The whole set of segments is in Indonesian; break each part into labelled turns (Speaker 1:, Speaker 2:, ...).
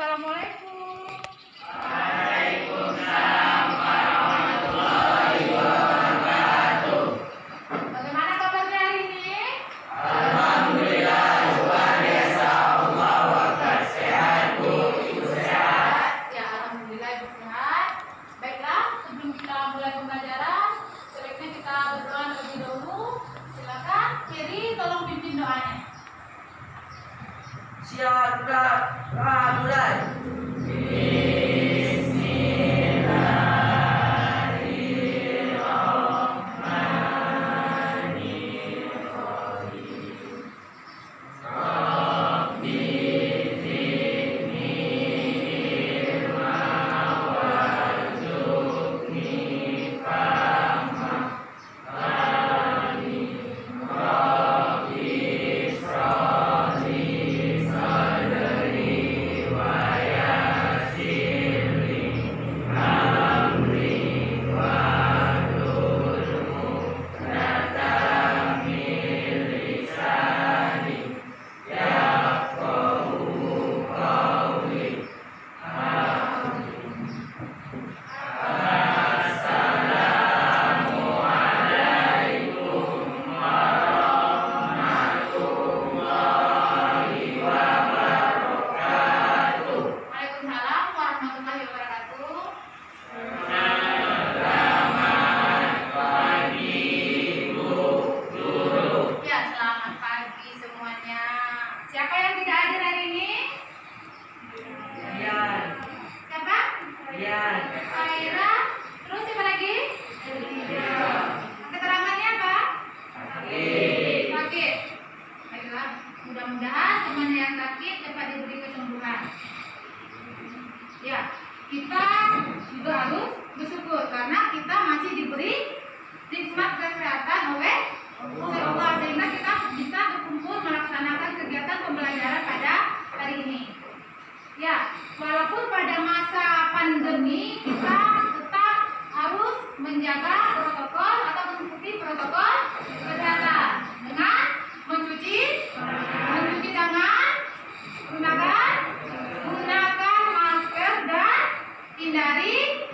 Speaker 1: Assalamualaikum.
Speaker 2: Waalaikumsalam warahmatullahi wabarakatuh.
Speaker 1: Bagaimana kabarnya hari ini?
Speaker 2: Alhamdulillah, luar biasa. Allahu Akbar. Sehat, Bu. Ibu sehat?
Speaker 1: Ya, alhamdulillah ibu sehat. Baiklah, sebelum kita mulai pembelajaran, sebaiknya kita berdoa terlebih dahulu. Silakan, Kiri, tolong pimpin doanya.
Speaker 2: Siap, mulai.
Speaker 1: Waalaikumsalam warahmatullahi wabarakatuh. Ya, selamat pagi semuanya. Siapa yang tidak hadir hari ini? Siapa? Saira. Terus siapa lagi? Keterangannya apa? Sakit. Baiklah, mudah-mudahan teman yang sakit cepat diberi kesembuhan. Ya, kita juga harus bersyukur karena kita masih diberi nikmat kesehatan oleh Allah, sehingga kita bisa berkumpul melaksanakan kegiatan pembelajaran pada hari ini. Ya, walaupun pada masa pandemi kita tetap harus menjaga protokol atau mengikuti protokol kesehatan dengan mencuci tangan, gunakan masker dan hindari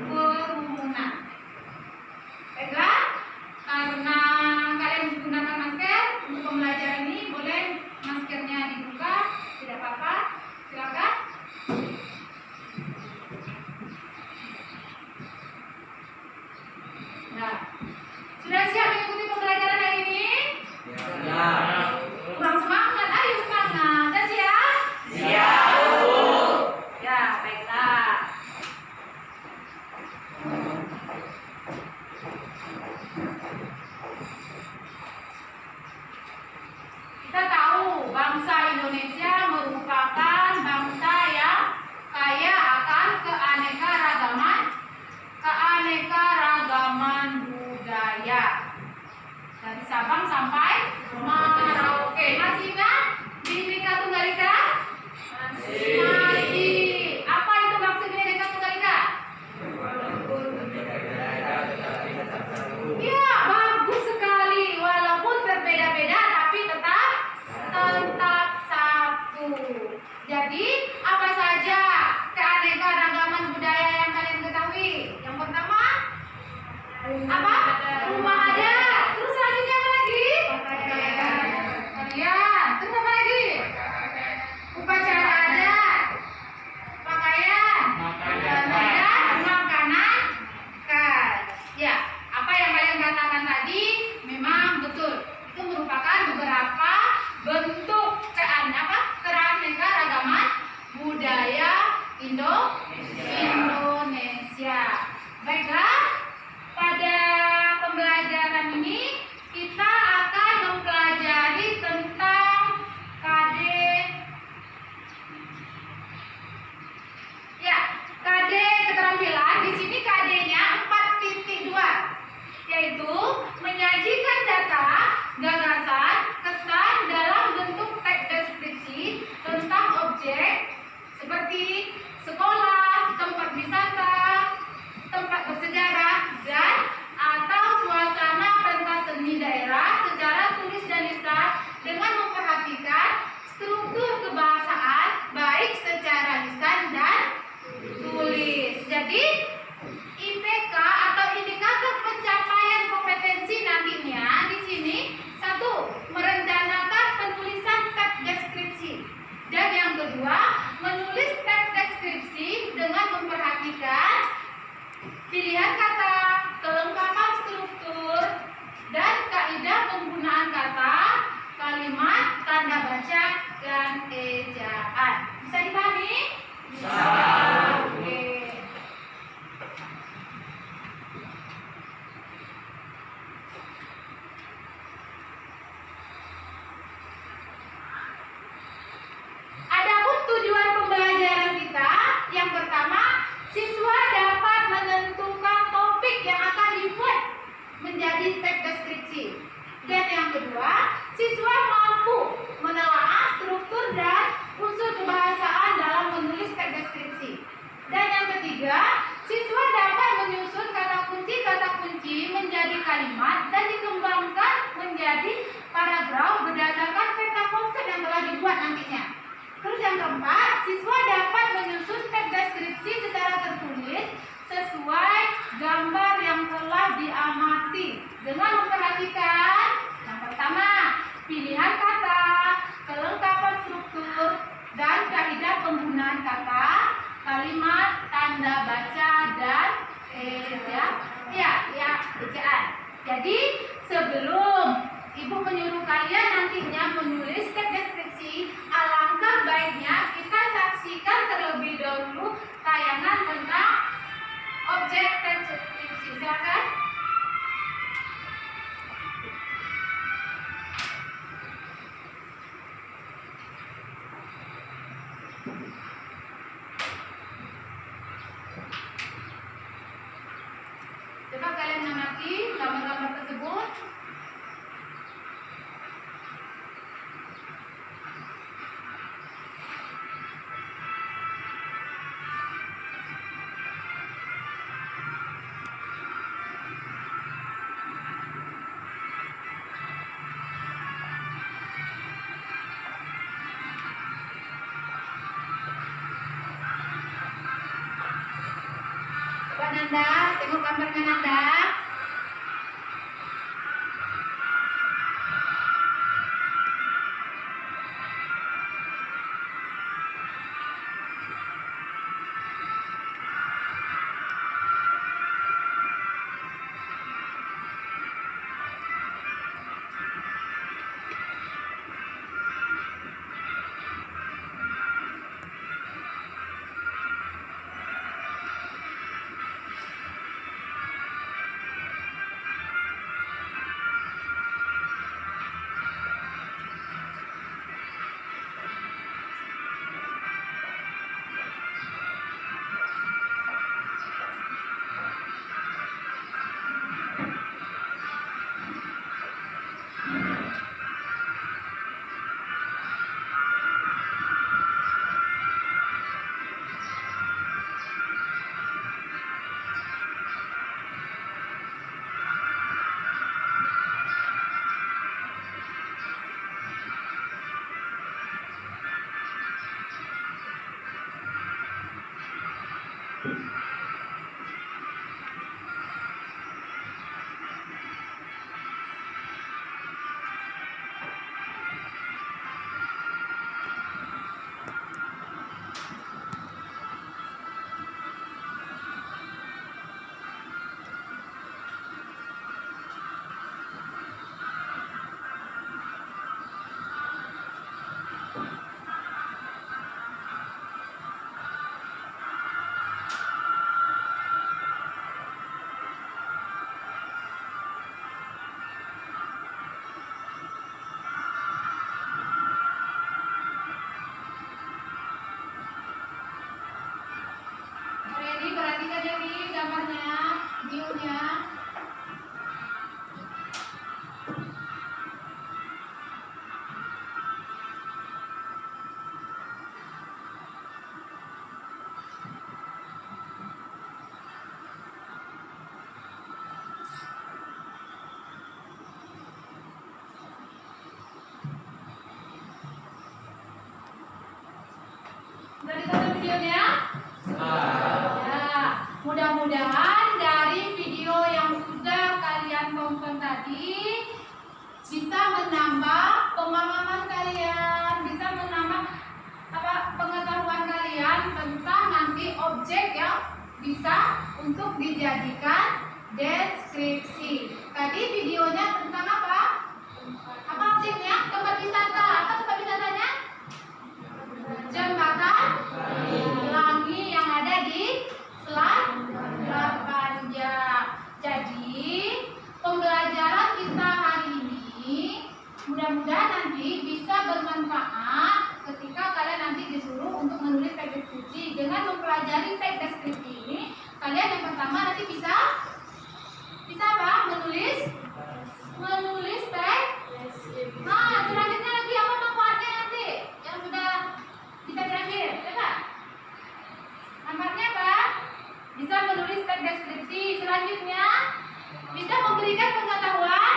Speaker 1: kerumunan. Baiklah, karena kalian menggunakan masker untuk pembelajaran ini, boleh maskernya dibuka, tidak apa-apa. Silakan. Nah, sudah siap mengikuti pembelajaran hari ini? Kurang semangat, ayo semangat. Jadi IPK atau indikator pencapaian kompetensi nantinya di sini satu, merencanakan penulisan teks deskripsi, dan yang kedua, menulis teks deskripsi dengan memperhatikan pilihan kata, kelengkapan struktur, dan kaidah penggunaan kata, kalimat, tanda baca, dan ejaan. Bisa dipahami?
Speaker 2: Bisa.
Speaker 1: Oke. Adapun tujuan pembelajaran kita, yang pertama, siswa dapat menentukan topik yang akan dibuat menjadi teks deskripsi. Dan yang kedua, siswa mampu menelaah struktur dan unsur kebahasaan dalam menulis teks deskripsi. Dan yang ketiga, siswa dapat menyusun kata kunci menjadi kalimat dan dikembangkan menjadi paragraf berdasarkan peta konsep yang telah dibuat nantinya. Terus yang keempat, siswa dapat menyusun teks deskripsi secara tertulis sesuai gambar yang telah diamati dengan memperhatikan yang pertama, pilihan kata, kelengkapan struktur, dan kaidah penggunaan kata, kalimat, tanda baca, dan ejaan. Jadi sebelum Ibu menyuruh kalian nantinya menulis teks deskripsi, alangkah baiknya kita saksikan terlebih dahulu tayangan tentang objek teks deskripsi. Silakan. Coba kalian mengamati gambar-gambar tersebut. Coba Nanda, tengok gambarnya Nanda. Perhatikan ya nih gambarnya, view-nya. Udah ditonton videonya? Ya. mudah-mudahan dari video yang sudah kalian tonton tadi bisa menambah pemahaman kalian, bisa menambah pengetahuan kalian tentang nanti objek yang bisa untuk dijadikan deskripsi. Tadi videonya tentang apa? Apa objeknya? Tempat wisata. Apa tempat wisatanya? Jembatan Pelangi yang ada di slide 8. Jadi pembelajaran kita hari ini mudah-mudahan nanti bisa bermanfaat ketika kalian nanti disuruh untuk menulis teks deskripsi. Dengan mempelajari teks deskripsi ini, kalian yang pertama nanti bisa apa? Menulis teks. Nah, selanjutnya lagi apa manfaatnya nanti? Yang sudah bisa terakhir, coba. Manfaatnya apa? Bisa menulis teks deskripsi. Selanjutnya bisa memberikan pengetahuan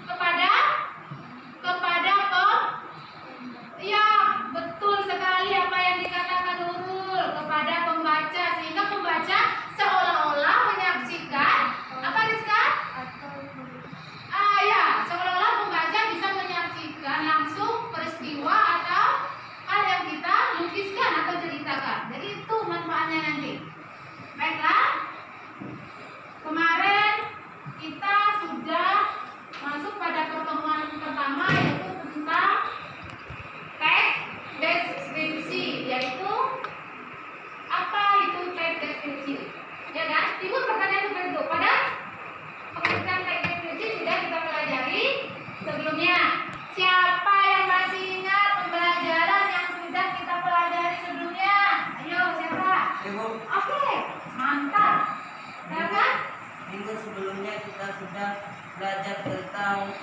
Speaker 1: kepada ya, betul sekali apa yang dikatakan Nurul, kepada pembaca, sehingga pembaca seolah-olah menyaksikan apa Rizka? Ya, seolah-olah pembaca bisa menyaksikan langsung peristiwa atau hal yang kita lukiskan atau ceritakan. Jadi itu manfaatnya nanti. Baiklah, kemarin kita sudah masuk pada pertemuan pertama, yaitu tentang teks deskripsi, yaitu apa itu teks deskripsi, ya kan? Timbul pertanyaan seperti itu. Pada pengertian teks deskripsi sudah kita pelajari sebelumnya. Siapa yang masih ingat pembelajaran yang sudah kita pelajari sebelumnya? Ayo, siapa?
Speaker 2: Ibu,
Speaker 1: Oke, mantap. Siapa?
Speaker 2: minggu sebelumnya kita sudah belajar tentang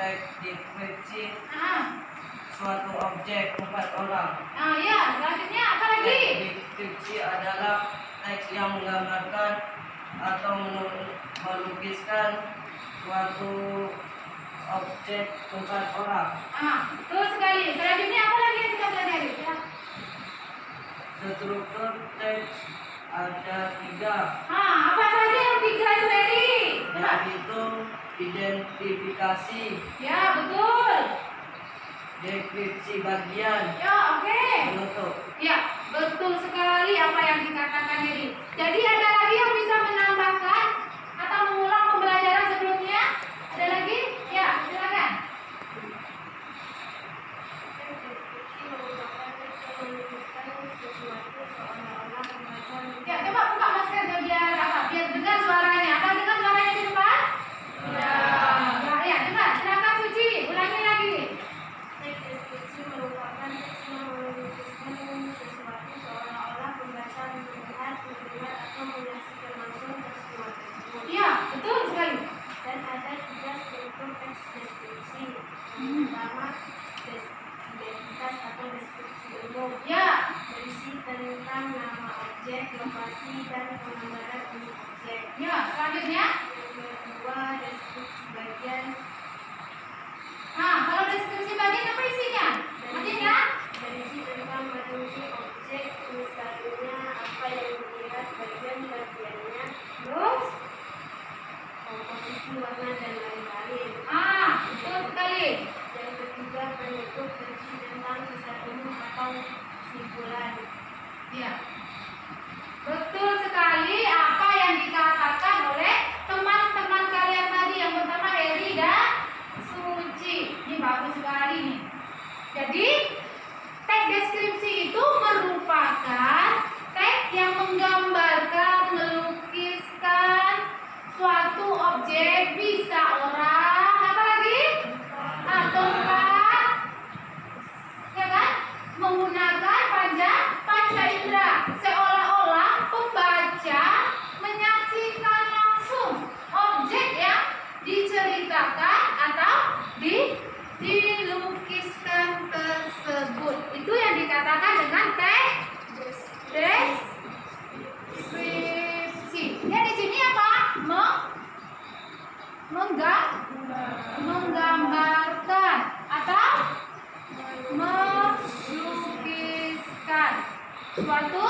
Speaker 2: teks deskripsi suatu objek 4 orang.
Speaker 1: Ya, selanjutnya apa lagi?
Speaker 2: Teks deskripsi adalah teks yang menggambarkan atau melukiskan suatu objek 4 orang.
Speaker 1: Betul sekali. Selanjutnya apa lagi yang kita pelajari? Ya.
Speaker 2: Struktur teks ada 3,
Speaker 1: Apa saja yang 3 itu, Eri?
Speaker 2: yaitu identifikasi,
Speaker 1: Ya, betul.
Speaker 2: deskripsi bagian,
Speaker 1: Ya, oke.
Speaker 2: penutup.
Speaker 1: Ya, betul sekali apa yang dikatakan Eri. Jadi ada lagi yang bisa menambahkan atau mengulang pembelajaran sebelumnya? Ada lagi? Ya, silakan. Ya, coba buka maskernya biar dengar suaranya. Apa dengar suaranya di depan? Ya. Ya, dengar. Silakan Suci, ulangi lagi.
Speaker 3: Teks deskripsi merupakan teks yang melukiskan sesuatu seolah-olah pembaca melihat, mendengar, atau menyaksikan langsung peristiwa tersebut.
Speaker 1: Iya, betul sekali.
Speaker 3: Dan ada 3 struktur teks deskripsi. Yang pertama, identitas atau deskripsi umum.
Speaker 1: Ya,
Speaker 3: Berisi tentang nama objek, lokasi, dan penggambaran untuk objek.
Speaker 1: ya. Selanjutnya,
Speaker 3: Yang kedua, deskripsi bagian.
Speaker 1: kalau deskripsi bagian apa isinya? Masih ingat?
Speaker 3: Berisi tentang bentuk objek, misalnya apa yang dilihat, bagian-bagiannya,
Speaker 1: Terus,
Speaker 3: komposisi warna, dan lain-lain.
Speaker 1: betul sekali.
Speaker 3: Yang ketiga, penutup, berisi tentang kesan umum atau kesimpulan.
Speaker 1: Ya. Betul sekali apa yang dikatakan oleh teman-teman kalian tadi, yang pertama Eri dan Suci. Ini bagus sekali nih. Jadi, teks deskripsi itu merupakan teks yang menggambarkan, melukiskan suatu objek, bisa orang, apa lagi? Tempat, ya kan? Menggunakan panca indera, seolah-olah pembaca menyaksikan langsung objek yang diceritakan atau dilukiskan tersebut. Itu yang dikatakan dengan teks deskripsi. Ya, di sini apa? Menggambarkan atau melukiskan suatu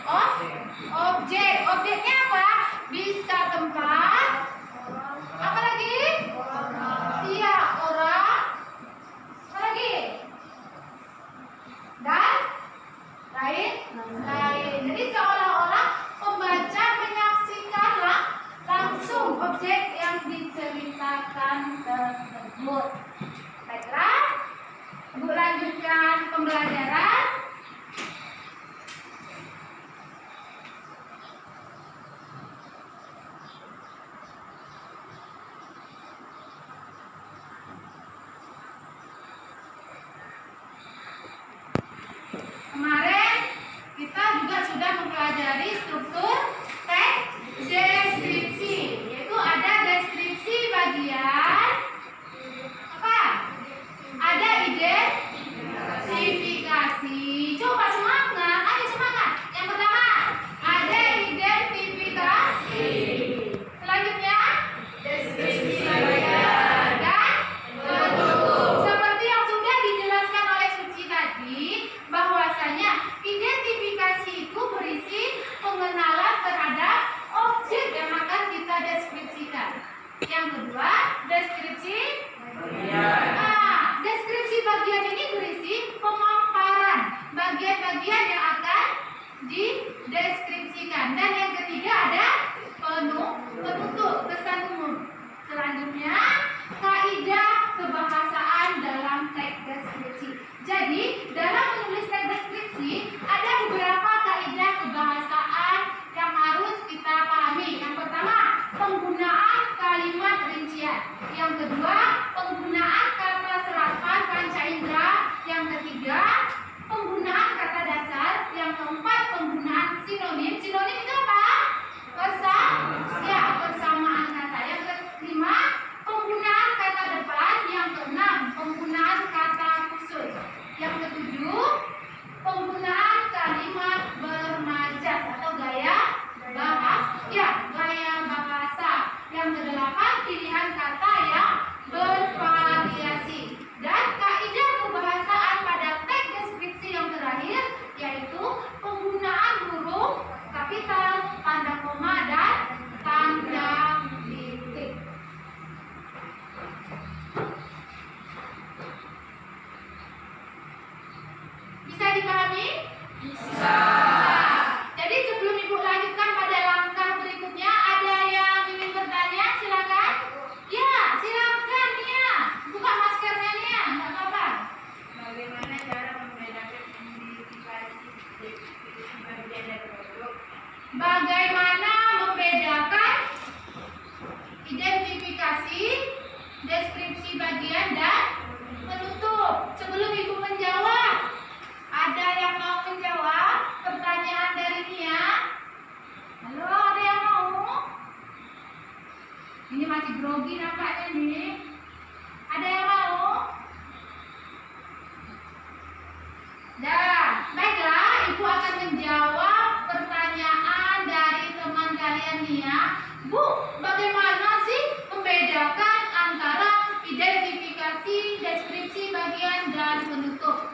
Speaker 1: objek. Objeknya apa? Bisa tempat. Apa lagi? Iya, orang. Apa lagi? Dan lain. Jadi seolah-olah pembaca menyaksikan langsung objek yang diceritakan tersebut. Baiklah, Ibu lanjutkan pembelajaran. Kemarin kita juga sudah mempelajari struktur teks deskripsi, yaitu ada deskripsi bagian apa? Ada identifikasi. Coba semangat, ayo semangat. Yang pertama ada identifikasi. Selanjutnya deskripsi bagian dan penutup. Seperti yang sudah dijelaskan oleh Suci tadi, bahwasanya identifikasi itu berisi pengenalan terhadap objek yang akan kita deskripsikan. Yang kedua, deskripsi deskripsi bagian ini berisi pemaparan bagian-bagian yang akan dideskripsikan. Dan yang ketiga ada penutup, kesan umum. Selanjutnya, kaidah kebahasaan dalam teks deskripsi. Jadi, dalam menulis teks deskripsi ada beberapa kaidah kebahasaan yang harus kita pahami. Yang pertama, penggunaan kalimat rincian. Yang kedua, penggunaan kata serapan panca indera. Yang ketiga, penggunaan kata dasar. Yang keempat, penggunaan sinonim. Sinonim itu apa? Persamaan kata. Yang kelima, penggunaan kata depan. Yang keenam, penggunaan kata khusus. Yang ketujuh, penggunaan kalimat bermajas atau gaya bahasa. Yang kedelapan, pilihan kata yang bervariasi. Dan kaidah kebahasaan pada teks deskripsi yang terakhir yaitu penggunaan huruf kapital, tanda koma, dan tanda titik. Bisa dipahami? Bisa. Jadi sebelum Ibu lanjutkan pada langkah berikutnya, ada yang ingin bertanya? Silakan. Ya, silakan Nia. Buka maskernya Nia, nggak apa-apa.
Speaker 3: Bagaimana cara membedakan identifikasi deskripsi bagian dan produk?
Speaker 1: Bagaimana membedakan identifikasi, deskripsi bagian, dan penutup? Sebelum Ibu menjawab, ada yang mau menjawab pertanyaan dari Nia? Halo, ada yang mau? Ini masih grogi nampaknya nih. Ada yang mau? Dah, baiklah, Ibu akan menjawab pertanyaan dari teman kalian Nia. Bu, bagaimana sih membedakan antara identifikasi, deskripsi bagian, dan penutup?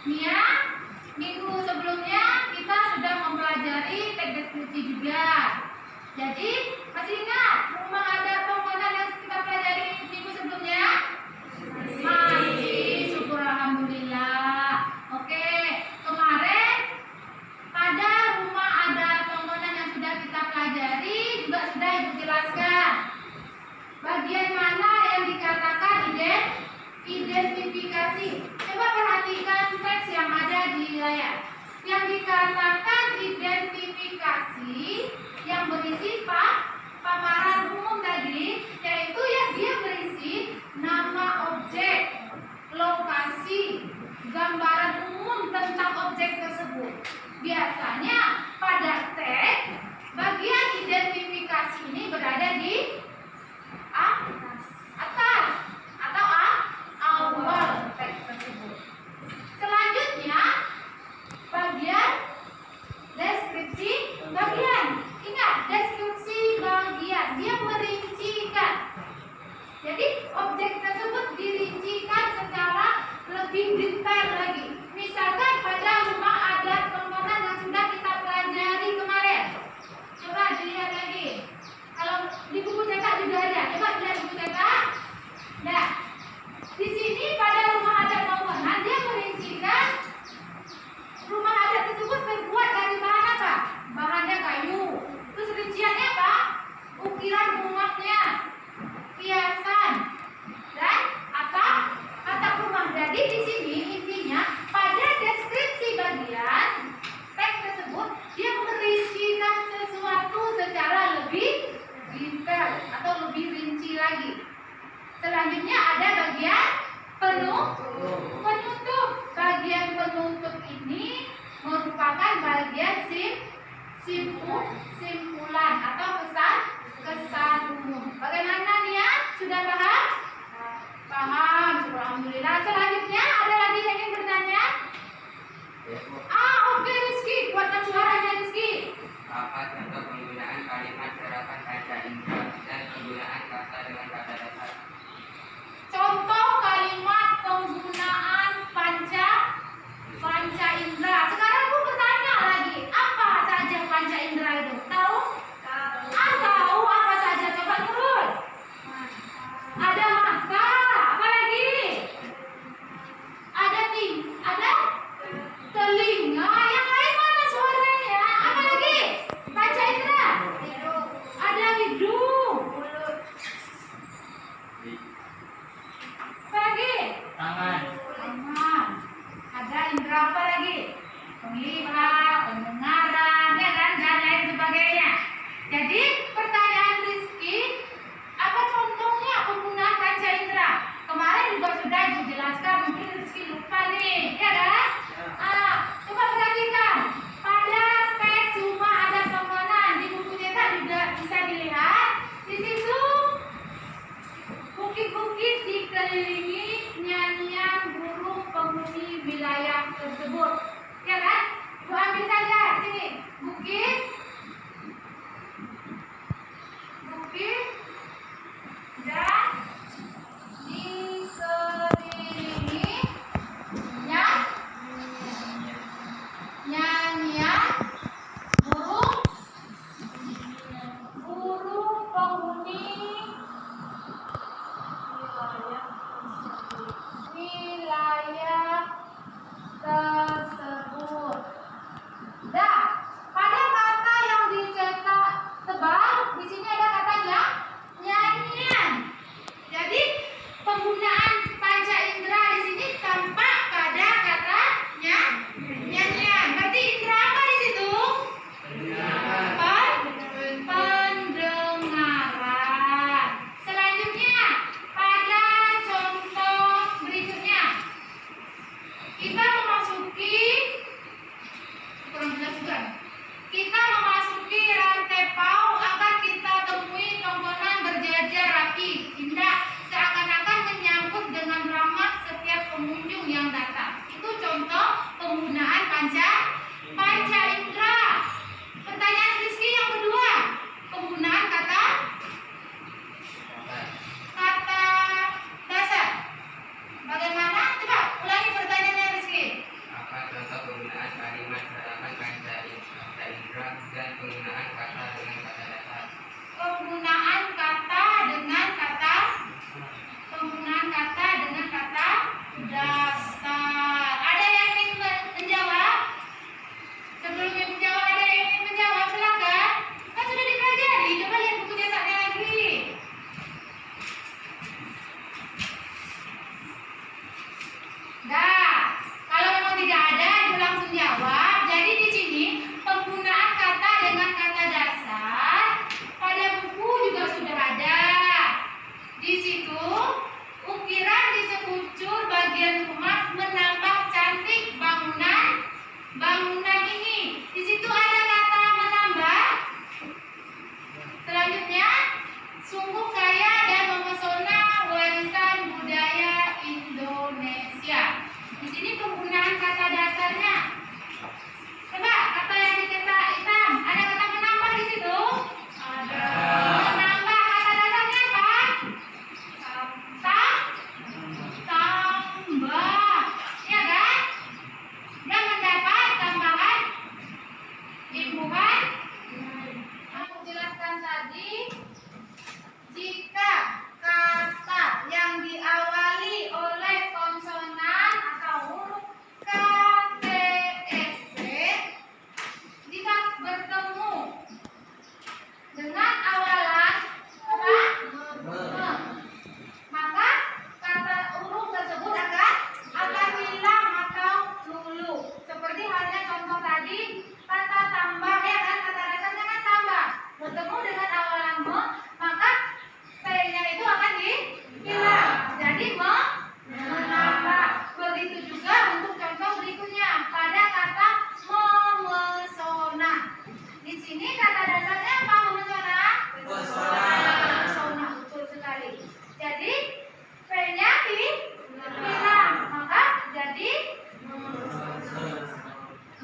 Speaker 1: Nia, minggu sebelumnya kita sudah mempelajari teks deskripsi juga. Jadi, masih ingat rumah ada bangunan yang kita pelajari minggu sebelumnya? Masih, syukur alhamdulillah. Oke, kemarin pada rumah ada bangunan yang sudah kita pelajari juga sudah Ibu jelaskan. Bagian mana yang dikatakan identifikasi? Coba perhatikan teks yang ada di layar. Yang dikatakan identifikasi yang berisi paparan umum tadi, yaitu yang dia berisi nama objek, lokasi, gambaran umum tentang objek tersebut. Biasanya pada teks bagian identifikasi ini berada di atas atau awal teks tersebut. Selanjutnya bagian deskripsi bagian. Ingat, deskripsi merupakan bagian simpulan atau kesan umum. Bagaimana Nia? Sudah paham? Paham. Alhamdulillah. Selanjutnya ada lagi yang ingin bertanya? Oke Rizky, kuatkan suaranya Rizky.
Speaker 4: Apa contoh penggunaan kalimat serapan panca indera dan penggunaan kata dengan kata dasar?
Speaker 1: Contoh kalimat penggunaan panca indera. Sekarang aku bertanya lagi, apa saja panca indera itu? Tahu? Tahu apa saja? Coba Nurul. Ada mata, apa lagi? Ada telinga. Yang lain mana suaranya? Apa lagi? Panca indera. Ada hidung. Apa lagi?
Speaker 4: Tangan.
Speaker 1: Ada indera apa lagi? Melihat, pendengaran, ya kan, dan lain sebagainya. Jadi pertanyaan Rizky, apa contohnya penggunaan panca indera? Kemarin juga sudah dijelaskan, mungkin Rizky lupa nih, ya kan? Coba perhatikan, pada teks rumah ada bangunan di buku cetak juga bisa dilihat. Di situ bukit-bukit dikelilingi nyanyian burung penghuni wilayah tersebut, ya kan? Ibu ambil saja sini, bukit dan dikelilingi nyanyian burung penghuni wilayah tersebut.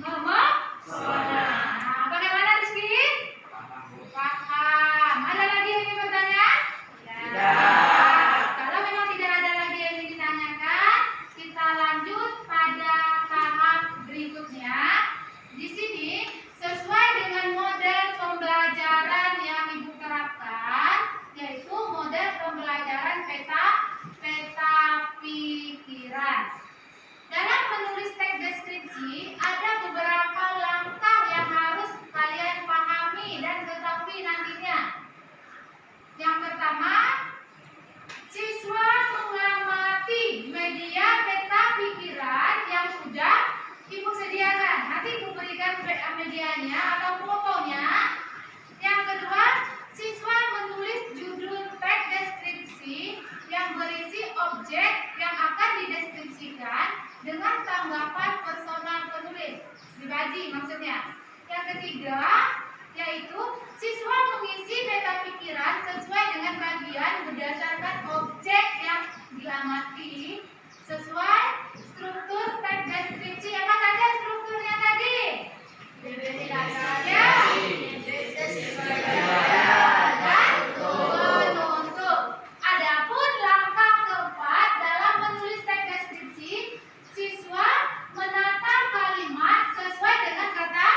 Speaker 1: Ngomong? Nah, bagaimana Rizky? Paham. Ada lagi yang ingin bertanya? Kalau memang tidak ada lagi yang ingin ditanyakan, kita lanjut pada tahap berikutnya. Di sini sesuai dengan model pembelajaran yang Ibu terapkan, yaitu model pembelajaran peta pikiran. Dalam menulis teks deskripsi, ada beberapa langkah yang harus kalian pahami dan ketahui nantinya. Yang pertama, siswa mengamati media peta pikiran yang sudah Ibu sediakan. Nanti Ibu berikan medianya atau fotonya. Yang kedua, siswa menulis judul teks deskripsi yang berisi objek yang akan dideskripsikan dengan tanggapan personal penulis. Dibagi maksudnya. Yang ketiga, yaitu siswa mengisi peta pikiran sesuai dengan bagian berdasarkan objek yang diamati sesuai struktur teks deskripsi. Apa saja strukturnya tadi? Saja dan penutup. Adapun langkah keempat dalam menulis teks deskripsi, siswa menata kalimat sesuai dengan kata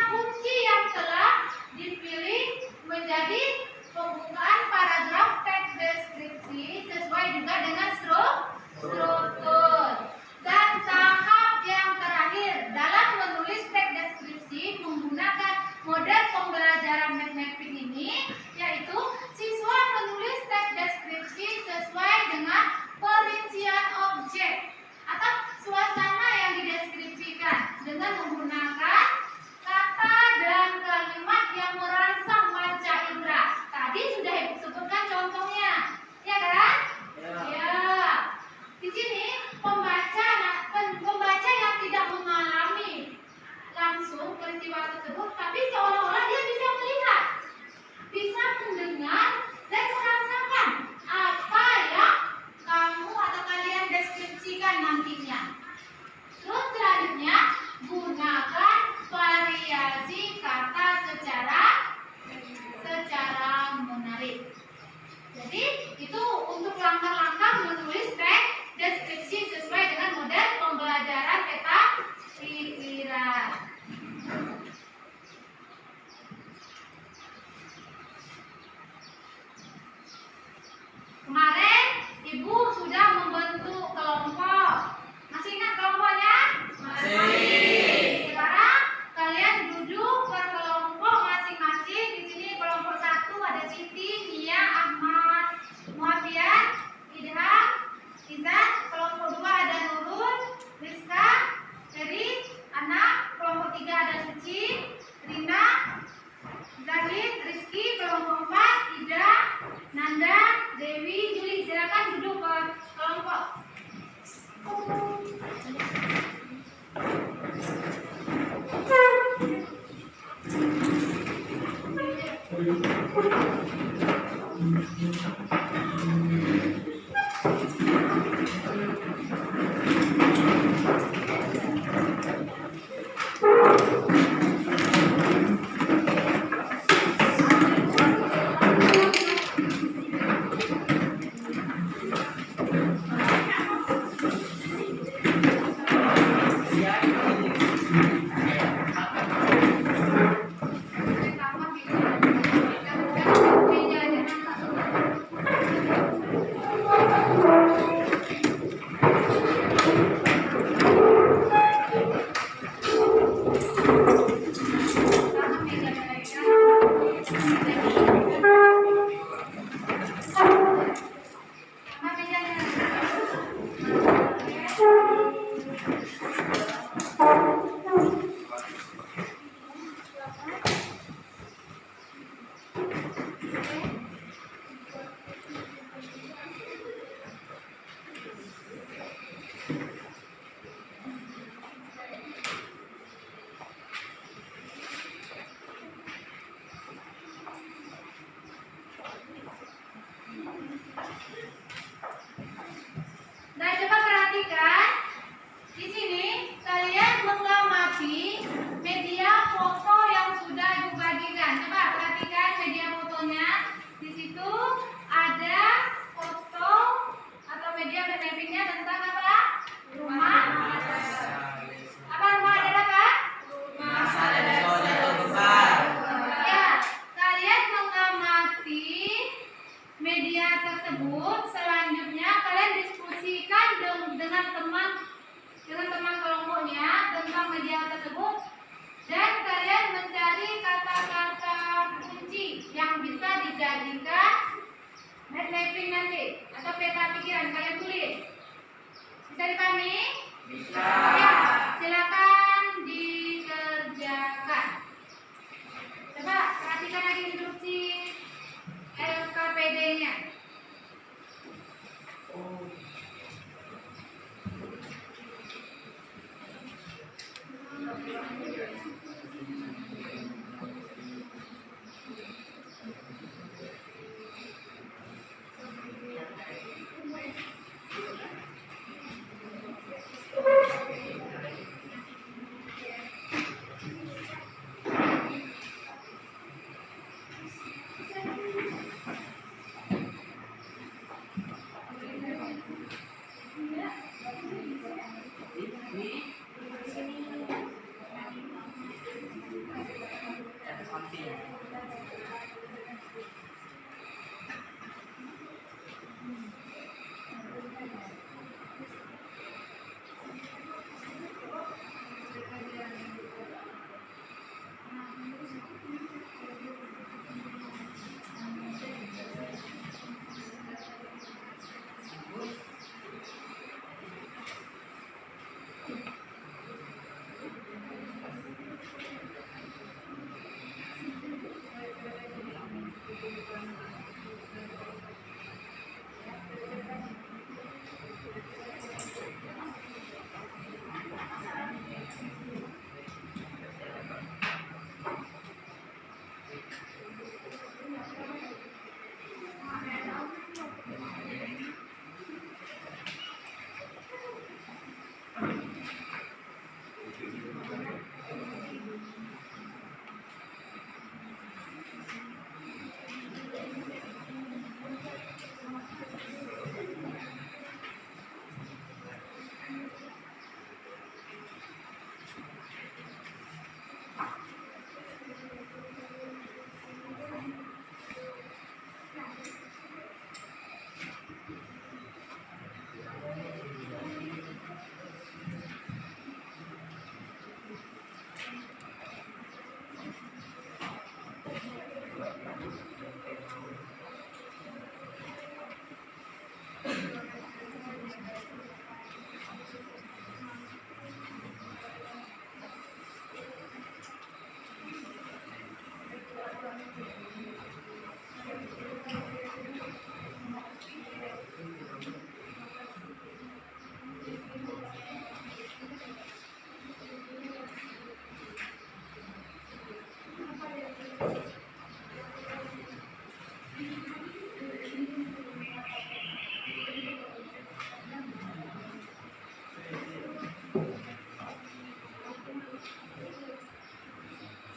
Speaker 1: kunci yang telah dipilih menjadi pembukaan paragraf teks deskripsi sesuai juga dengan struktur.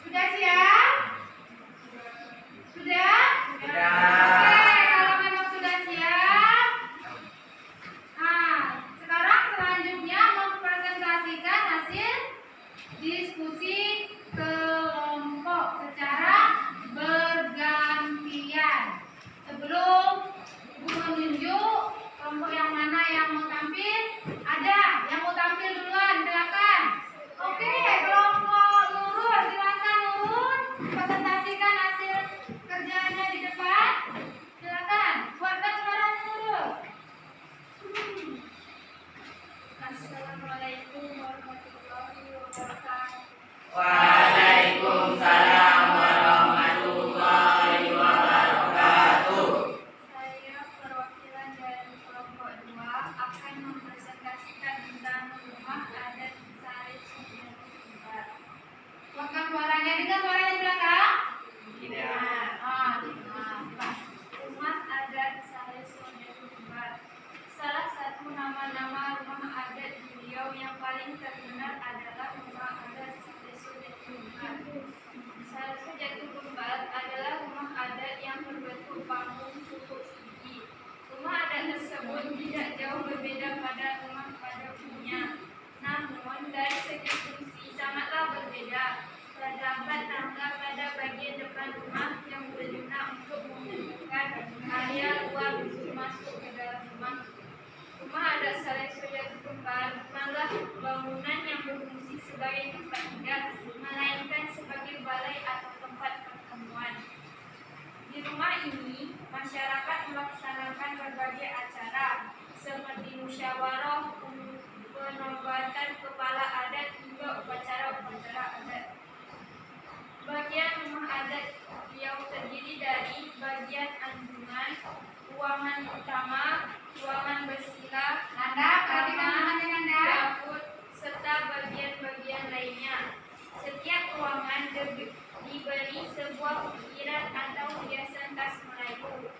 Speaker 1: Sudah siap? Sudah?
Speaker 2: Sudah.
Speaker 1: Oke, kalau memang sudah siap. Nah, sekarang selanjutnya mempresentasikan hasil diskusi kelompok secara bergantian. Sebelum Ibu menunjuk kelompok yang mana yang mau tampil, ada yang mau tampil duluan, silakan. Oke, kelompok Nurul, silakan Nurul, presentasikan hasil kerjanya di depan. Silakan, buatkan suara Nurul.
Speaker 3: Assalamualaikum warahmatullahi wabarakatuh.
Speaker 2: Waalaikumsalam warahmatullahi wabarakatuh.
Speaker 3: Saya perwakilan dari kelompok 2 akan mempresentasikan tentang rumah adat Sari Sumber Kembar.
Speaker 1: Buatkan suaranya, dengar suaranya di belakang.
Speaker 2: Tidak.
Speaker 1: Pas.
Speaker 3: Rumah adat Sari Sumber Kembar. Salah satu nama-nama rumah adat di Riau yang paling terkenal adalah rumah adat Sari Kembar. Sari Kembar adalah rumah adat yang berbentuk panggung cukup tinggi. Rumah adat tersebut tidak jauh berbeda pada rumah pada umumnya. Namun dari segi fungsi sangatlah berbeda. Terdapat tangga pada bagian depan rumah yang berguna untuk menentukan area luar untuk masuk ke dalam rumah. Rumah adat Sari Kembar bukanlah bangunan yang berfungsi sebagai tempat tinggal, melainkan sebagai balai atau tempat pertemuan. Di rumah ini, masyarakat melaksanakan berbagai acara seperti musyawarah, penobatan kepala adat hingga upacara-upacara adat. Bagian rumah adat Riau terdiri dari bagian anjungan, ruangan utama, ruangan bersila,
Speaker 1: Nanda, perhatikan tangannya Nanda.
Speaker 3: dapur, serta bagian-bagian lainnya. Setiap ruangan diberi sebuah ukiran atau hiasan khas Melayu.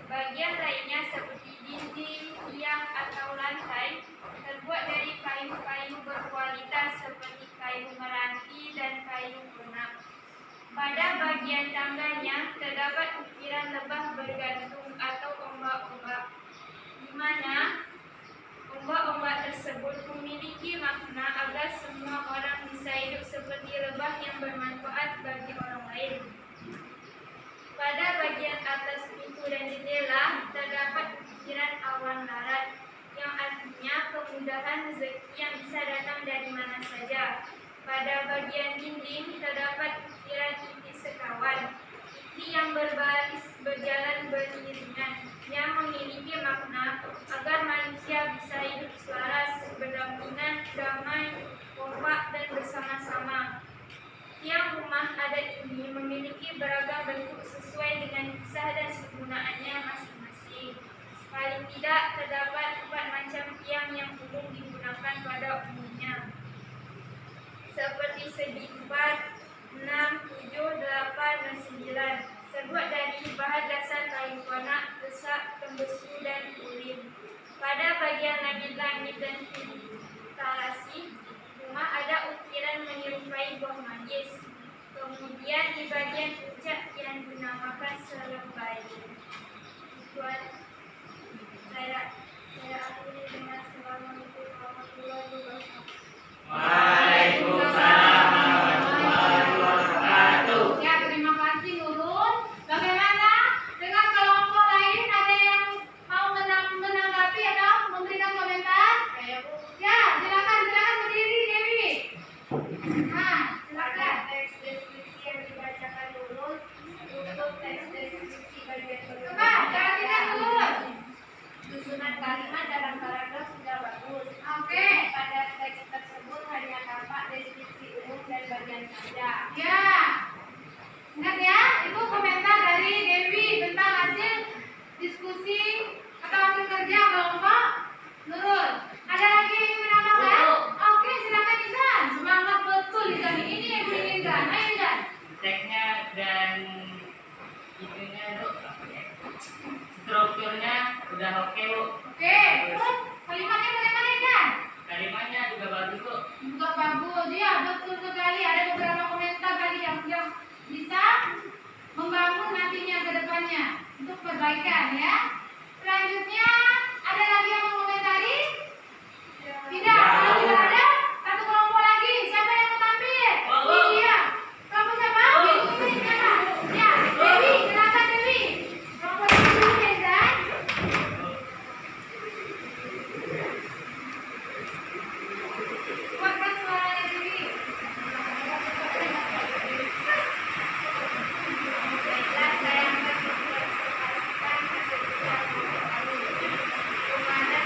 Speaker 3: Bagian lainnya seperti dinding, tiang, atau lantai terbuat dari kayu-kayu berkualitas seperti kayu meranti dan kayu penak. Pada bagian tangganya terdapat ukiran lebah bergantung atau ombak-ombak, di mana ombak-ombak tersebut memiliki makna agar semua orang bisa hidup seperti lebah yang bermanfaat bagi orang lain. Pada bagian atas pintu dan jendela terdapat ukiran awan larat, yang artinya kemudahan rezeki yang bisa datang dari mana saja. Pada bagian dinding terdapat ukiran titik sekawan, titik yang berbaris berjalan beriringan, yang memiliki makna agar manusia bisa hidup selaras, berdampingan, damai, kompak, dan bersama-sama. Tiang rumah adat ini memiliki beragam bentuk sesuai dengan kisah dan kegunaannya masing-masing. Paling tidak terdapat 4 macam tiang yang umum digunakan pada umumnya, seperti segi 4, 6, 7, 8, dan 9, terbuat dari bahan dasar kayu konak, resak, tembesu, dan urin. Pada bagian langit-langit dan instalasi rumah ada ukiran makan selembar. Tuan, saya akhiri dengan Assalamualaikum warahmatullahi wabarakatuh.
Speaker 4: Waalaikumsalam warahmatullahi wabarakatuh.
Speaker 1: Ya, terima kasih Nurul. Bagaimana dengan kelompok lain, ada yang mau menanggapi atau memberikan komentar? Ya, silakan berdiri Dewi. Nah, silakan.
Speaker 3: Teks deskripsi yang dibacakan Nurul untuk teks deskripsi bagian
Speaker 1: Coba
Speaker 3: kedua.
Speaker 1: perhatikan dulu.
Speaker 3: Susunan kalimat dalam paragraf sudah bagus.
Speaker 1: Oke.
Speaker 3: Pada teks tersebut hanya tampak deskripsi umum dan bagian saja.
Speaker 1: Ya. Ingat ya, itu komentar dari Dewi tentang hasil diskusi atau hasil kerja kelompok Nurul. Ada lagi yang ingin menambahkan? Oke, silakan Izan. Semangat betul Izan. Ini yang diinginkan. Ayo Izan.
Speaker 4: Teksnya dan itunya Bu, strukturnya udah oke Bu.
Speaker 1: Oke, terus kalimatnya bagaimana Izan?
Speaker 4: Kalimatnya juga bagus Bu.
Speaker 1: Juga bagus, ya betul sekali. Ada beberapa komentar tadi yang bisa membangun nantinya ke depannya untuk perbaikan ya. Selanjutnya ada lagi yang mau komentari? Tidak, kalau tidak ada satu kelompok lagi. Siapa yang mau tampil? Iya. Kelompok siapa? Ini siapa? Ya, Dewi, silakan Dewi. Kelompok dulu ya, Zan. Kuatkan suaranya Dewi.
Speaker 3: Baiklah, saya akan menginformasikan hasil kerja kelompok kami. Komandan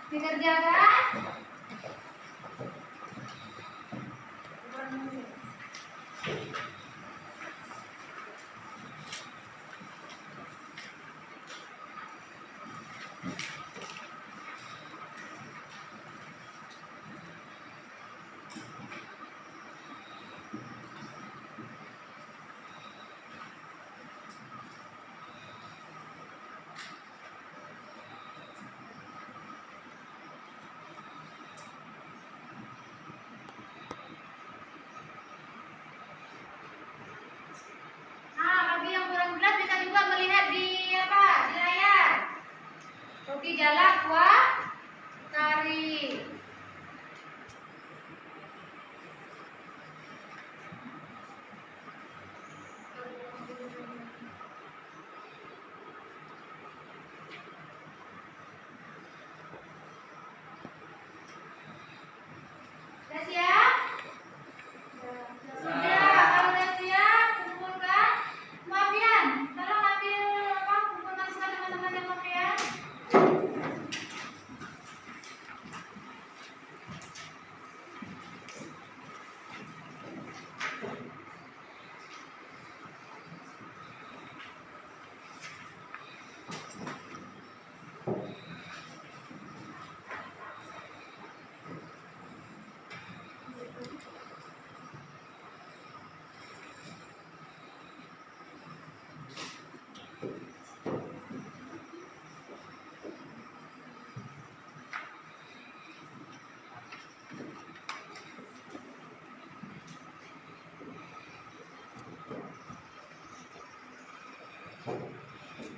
Speaker 1: Dikerjakan. Bagi yang kurang jelas bisa juga melihat di layar. Roti jala kuah kari. Sudah siap? Sudah. Kalau sudah siap, kumpulkan. Mafian, tolong ambil kumpul masukan teman-teman yang mafian.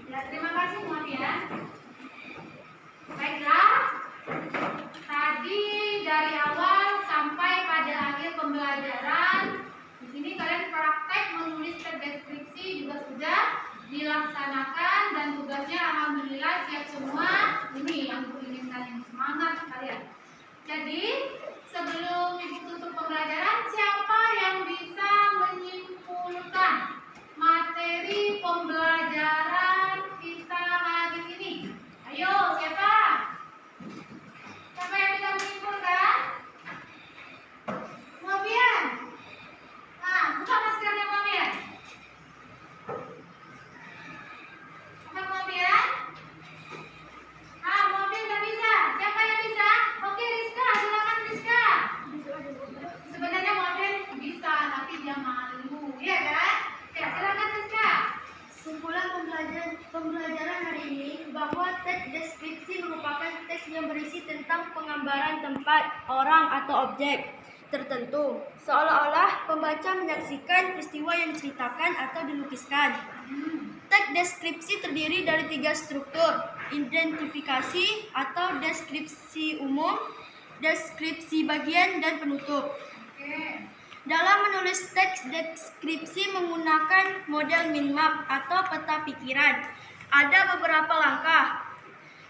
Speaker 1: Ya, terima kasih mafian. Baiklah, tadi dari awal sampai pada akhir pembelajaran, di sini kalian praktek menulis teks deskripsi juga sudah dilaksanakan dan tugasnya alhamdulillah siap semua. Ini yang aku inginkan, semangat kalian. Jadi sebelum ibu tutup pembelajaran, siapa yang bisa menyimpulkan materi pembelajaran kita hari ini? Ayo, siapa? Siapa yang bisa menyimpulkan? Mafian. Nah, buka maskernya Mafian. Buka Mafian. Ah, Mafian nggak bisa. Siapa yang bisa? Oke, Rizka, silakan Rizka. Sebenarnya Mafian bisa, tapi dia malu, ya kan? Ya, silakan Rizka.
Speaker 5: Kesimpulan pembelajaran hari ini bahwa teks deskripsi merupakan teks yang berisi tentang penggambaran tempat, orang, atau objek tertentu, seolah-olah pembaca menyaksikan peristiwa yang diceritakan atau dilukiskan. Teks deskripsi terdiri dari 3 struktur: identifikasi atau deskripsi umum, deskripsi bagian, dan penutup.
Speaker 1: Oke.
Speaker 5: Dalam menulis teks deskripsi menggunakan model mind map atau peta pikiran, ada beberapa langkah.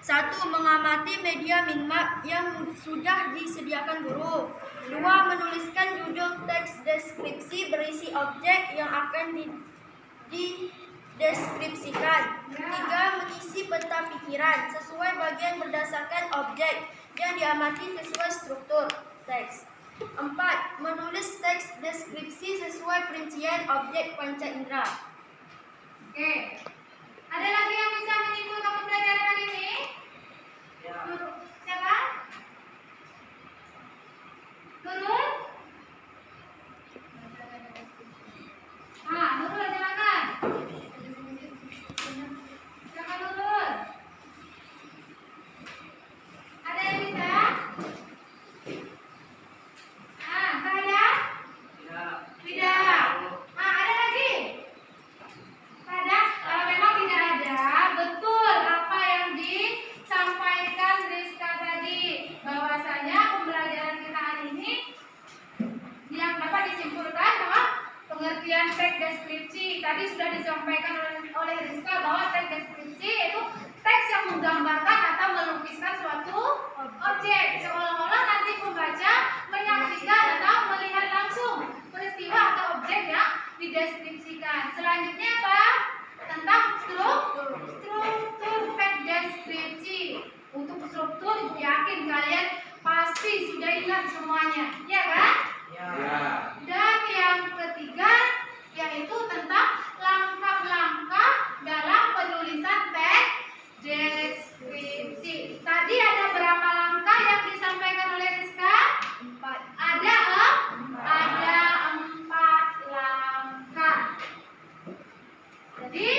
Speaker 5: 1. Mengamati media mind map yang sudah disediakan guru. 2. Menuliskan judul teks deskripsi berisi objek yang akan dideskripsikan. 3. Mengisi peta pikiran sesuai bagian berdasarkan objek yang diamati sesuai struktur teks. 4. Menulis teks deskripsi sesuai perincian objek panca indera.
Speaker 1: Oke. Ada lagi yang bisa menyimpulkan pembelajaran hari ini?
Speaker 2: Ya.
Speaker 1: Siapa? Nurul? Ah, Nurul silakan. Silakan Nurul. Ada yang bisa? Ah, nggak ada? Tidak. Ah, ada lagi? Ada? Kalau memang tidak ada, betul apa yang disampaikan Rizka tadi, bahwasanya pembelajaran kita hari ini yang dapat disimpulkan bahwa pengertian teks deskripsi tadi sudah disampaikan oleh Rizka bahwa teks deskripsi itu teks yang menggambarkan atau melukiskan suatu objek, seolah-olah nanti pembaca menyaksikan atau melihat langsung peristiwa atau objek yang dideskripsikan. Selanjutnya apa? Tentang struktur teks deskripsi. Untuk struktur, Ibu yakin kalian pasti sudah ingat semuanya, ya kan?
Speaker 2: Ya.
Speaker 1: Dan yang ketiga yaitu tentang langkah-langkah dalam penulisan teks deskripsi. Tadi ada berapa langkah yang disampaikan oleh Rizka?
Speaker 5: 4.
Speaker 1: Ada 4 langkah. Jadi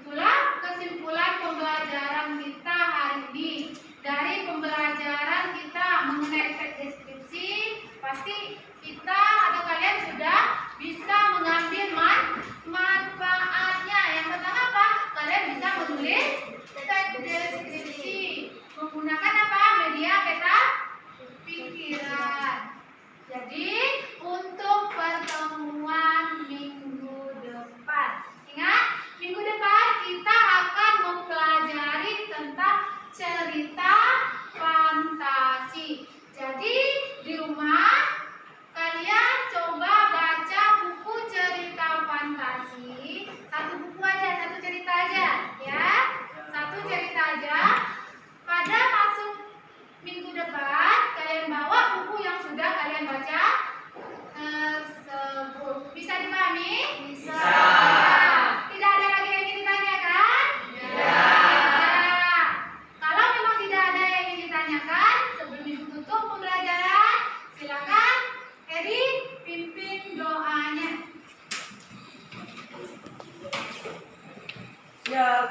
Speaker 1: itulah kesimpulan pembelajaran kita hari ini. Dari pembelajaran kita mengenai teks deskripsi, pasti kita atau kalian sudah bisa mengambil manfaatnya. Yang pertama apa? Kalian bisa menulis teks deskripsi menggunakan apa? Media peta pikiran. Jadi untuk pertemuan minggu depan, ingat minggu depan kita akan mempelajari tentang cerita fantasi. Jadi di rumah kalian coba baca buku cerita fantasi, satu buku aja, satu cerita aja, ya, satu cerita aja. Pada masuk minggu depan kalian bawa buku yang sudah kalian baca tersebut. Bisa dipahami? Bisa. Tidak ada lagi yang ingin ditanyakan? Ya. Kalau memang tidak ada yang ingin ditanyakan, sebelum ibu tutup pembelajaran, silakan Eri pimpin doanya.
Speaker 2: Ya,